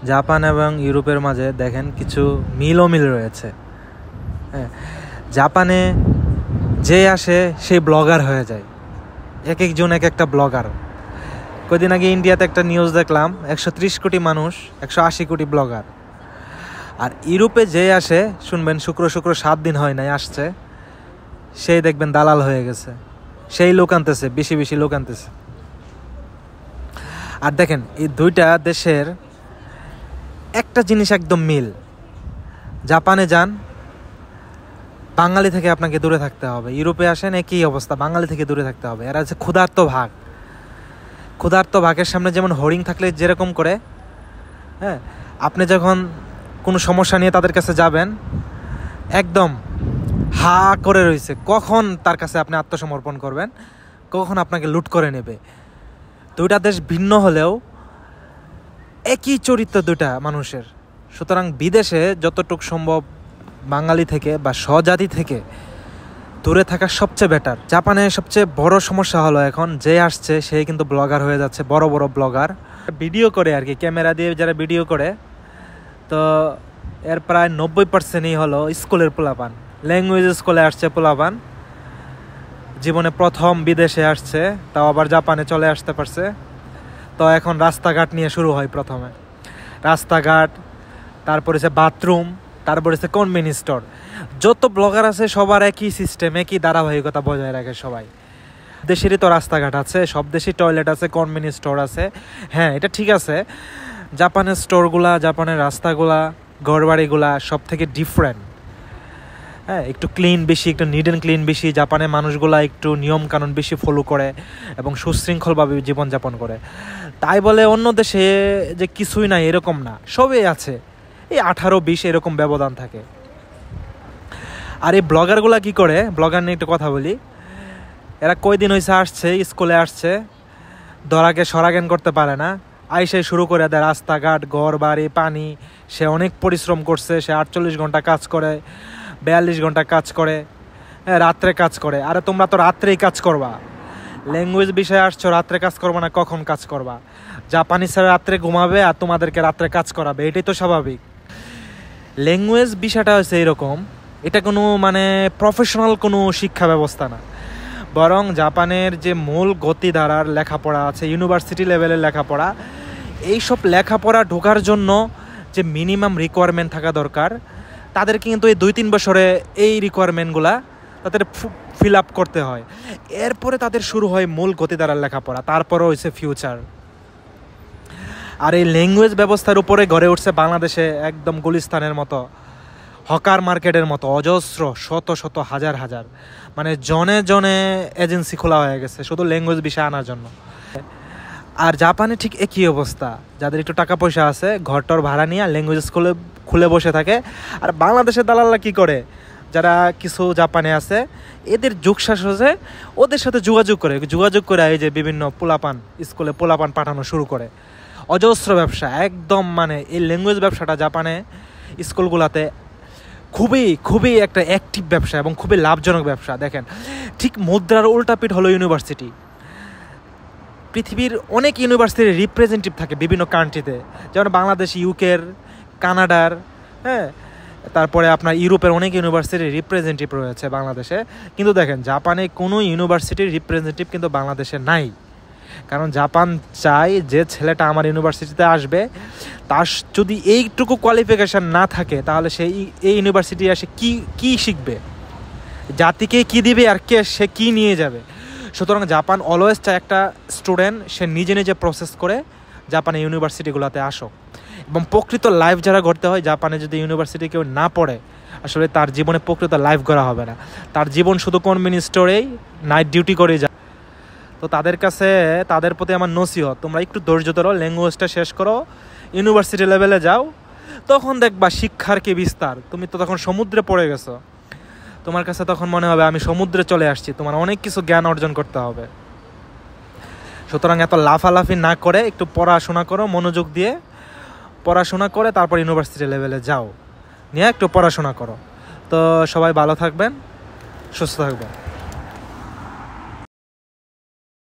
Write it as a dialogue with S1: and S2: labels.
S1: Japan এবং ইউরোপের মাঝে দেখেন কিছু মিল রয়েছে। হ্যাঁ, জাপানে যে আসে সেই ব্লগার হয়ে যায়, এক একজন এক একটা ব্লগার। কদিন আগে ইন্ডিয়াতে একটা নিউজ দেখলাম, 130 কোটি মানুষ, 180 কোটি ব্লগার। আর ইউরোপে যে আসে শুনবেন, শুক্র 7 দিন হয় নাই আসছে, সেই দেখবেন দালাল হয়ে গেছে, সেই লোক আনতেছে, বেশি লোক আনতেছে। আর দেখেন এই দুইটা দেশের একটা জিনিস একদম মিল। জাপানে যান, বাঙালি থেকে আপনাকে দূরে থাকতে হবে। ইউরোপে আসেন, একই অবস্থা, বাঙালি থেকে দূরে থাকতে হবে। এরা হচ্ছে ক্ষুধার্ত ভাগের সামনে যেমন হরিণ থাকলে যেরকম করে, হ্যাঁ, আপনি যখন কোনো সমস্যা নিয়ে তাদের কাছে যাবেন, একদম হা করে রয়েছে, কখন তার কাছে আপনি আত্মসমর্পণ করবেন, কখন আপনাকে লুট করে নেবে। দুইটা দেশ ভিন্ন হলেও একই চরিত্র দুইটা মানুষের। সুতরাং বিদেশে যতটুকু সম্ভব বাঙালি থেকে বা স্বজাতি থেকে দূরে থাকা সবচেয়ে বেটার। জাপানে সবচেয়ে বড় সমস্যা হলো এখন যে আসছে সেই কিন্তু ব্লগার হয়ে যাচ্ছে, বড় ব্লগার ভিডিও করে আর কি, ক্যামেরা দিয়ে যারা ভিডিও করে, তো এর প্রায় 90%ই হলো স্কুলের পোলাপান, ল্যাঙ্গুয়েজ স্কুলে আসছে পোলাপান, জীবনে প্রথম বিদেশে আসছে, তাও আবার জাপানে চলে আসতে পারছে। তো এখন রাস্তাঘাট নিয়ে শুরু হয়, প্রথমে রাস্তাঘাট, তারপরে সে বাথরুম, তারপরে সে কনভেনিয়েন্স স্টোর। যত ব্লগার আছে সবার একই সিস্টেম, একই ধারাবাহিকতা বজায় রাখে সবাই। দেশেরই তো রাস্তাঘাট আছে, সব দেশেই টয়লেট আছে, কনভেনিয়েন্স স্টোর আছে। হ্যাঁ, এটা ঠিক আছে, জাপানের স্টোরগুলা, জাপানের রাস্তাগুলা, ঘরবাড়িগুলা সব থেকে ডিফারেন্ট। হ্যাঁ, একটু ক্লিন বেশি, একটু নিট অ্যান্ড ক্লিন বেশি। জাপানের মানুষগুলা একটু নিয়ম কানুন বেশি ফলো করে এবং সুশৃঙ্খলভাবে জীবনযাপন করে। তাই বলে অন্য দেশে যে কিছুই নাই এরকম না, সবই আছে, এই 18-20 এরকম ব্যবধান থাকে। আর এই ব্লগারগুলা কি করে, ব্লগার নিয়ে একটু কথা বলি। এরা কয়দিন হয়েছে আসছে, স্কুলে আসছে, ধরাকে সরাজ্ঞান করতে পারে না, আইসে শুরু করে দেয় রাস্তাঘাট, ঘর বাড়ি, পানি। সে অনেক পরিশ্রম করছে, সে 48 ঘন্টা কাজ করে, 42 ঘন্টা কাজ করে, রাত্রে কাজ করে। আরে তোমরা তো রাত্রেই কাজ করবা, ল্যাঙ্গুয়েজ বিষয়ে আসছো, রাত্রে কাজ করবা না কখন কাজ করবা? জাপানিসরা রাত্রে ঘুমাবে আর তোমাদেরকে রাত্রে কাজ করাবে, এটাই তো স্বাভাবিক। ল্যাঙ্গুয়েজ বিষয়টা হচ্ছে এরকম, এটা কোনো মানে প্রফেশনাল কোনো শিক্ষা ব্যবস্থা না, বরং জাপানের যে মূল গতিধারার লেখাপড়া আছে, ইউনিভার্সিটি লেভেলের লেখাপড়া, এইসব লেখাপড়া ঢোকার জন্য যে মিনিমাম রিকোয়ারমেন্ট থাকা দরকার, তাদেরকে কিন্তু এই 2-3 বছরে এই রিকোয়ারমেন্টগুলা তাদের ফিল আপ করতে হয়। এরপরে তাদের শুরু হয় মূল গতিধারার লেখাপড়া, তারপরে হয়েছে ফিউচার। আর এই ল্যাঙ্গুয়েজ ব্যবস্থার উপরে গড়ে উঠছে বাংলাদেশে একদম গুলিস্তানের মতো, হকার মার্কেটের মতো অজস্র শত হাজার মানে জনে এজেন্সি খোলা হয়ে গেছে শুধু ল্যাঙ্গুয়েজ বিষয় আনার জন্য। আর জাপানে ঠিক একই অবস্থা, যাদের একটু টাকা পয়সা আছে ঘরটর ভাড়া নিয়ে ল্যাঙ্গুয়েজ স্কুলে খুলে বসে থাকে। আর বাংলাদেশের দালালরা কি করে, যারা কিছু জাপানে আছে এদের যোগশ্বাস হচ্ছে, ওদের সাথে যোগাযোগ করে এই যে বিভিন্ন স্কুলে পোলাপান পাঠানো শুরু করে। অজস্র ব্যবসা একদম, মানে এই ল্যাঙ্গুয়েজ ব্যবসাটা জাপানে স্কুলগুলোতে খুবই একটা অ্যাক্টিভ ব্যবসা এবং খুবই লাভজনক ব্যবসা। দেখেন, ঠিক মুদ্রার উল্টাপিঠ হলো ইউনিভার্সিটি। পৃথিবীর অনেক ইউনিভার্সিটির রিপ্রেজেন্টেটিভ থাকে বিভিন্ন কান্ট্রিতে, যেমন বাংলাদেশ, ইউকের, কানাডার, হ্যাঁ, তারপরে আপনার ইউরোপের অনেক ইউনিভার্সিটির রিপ্রেজেন্টেটিভ রয়েছে বাংলাদেশে। কিন্তু দেখেন জাপানে কোনো ইউনিভার্সিটির রিপ্রেজেন্টেটিভ কিন্তু বাংলাদেশে নাই, কারণ জাপান চায় যে ছেলেটা আমার ইউনিভার্সিটিতে আসবে তার যদি এইটুকু কোয়ালিফিকেশান না থাকে তাহলে সেই এই ইউনিভার্সিটি এসে কি শিখবে, জাতিকে কি দিবে আর সে কি নিয়ে যাবে। সুতরাং জাপান অলওয়েজ চায় একটা স্টুডেন্ট সে নিজে প্রসেস করে জাপানে ইউনিভার্সিটিগুলোতে আসুক। এবং প্রকৃত লাইফ যারা গড়তে হয়, জাপানে যদি ইউনিভার্সিটি কেউ না পড়ে আসলে তার জীবনে প্রকৃত লাইফ গড়া হবে না, তার জীবন শুধু কনভেনিয়েন্স স্টোরেই নাইট ডিউটি করে যায়। তো তাদের প্রতি আমার নসিহত, তোমরা একটু ধৈর্য ধরো, ল্যাঙ্গুয়েজটা শেষ করো, ইউনিভার্সিটি লেভেলে যাও, তখন দেখবা শিক্ষার কি বিস্তার। তুমি তো তখন সমুদ্রে পড়ে গেছো, তোমার কাছে তখন মনে হবে আমি সমুদ্রে চলে আসছি, তোমার অনেক কিছু জ্ঞান অর্জন করতে হবে। সুতরাং এত লাফালাফি না করে একটু পড়াশোনা করো, মনোযোগ দিয়ে পড়াশোনা করে তারপর ইউনিভার্সিটি লেভেলে যাও, নিয়ে একটু পড়াশোনা করো। তো সবাই ভালো থাকবেন, সুস্থ থাকবেন।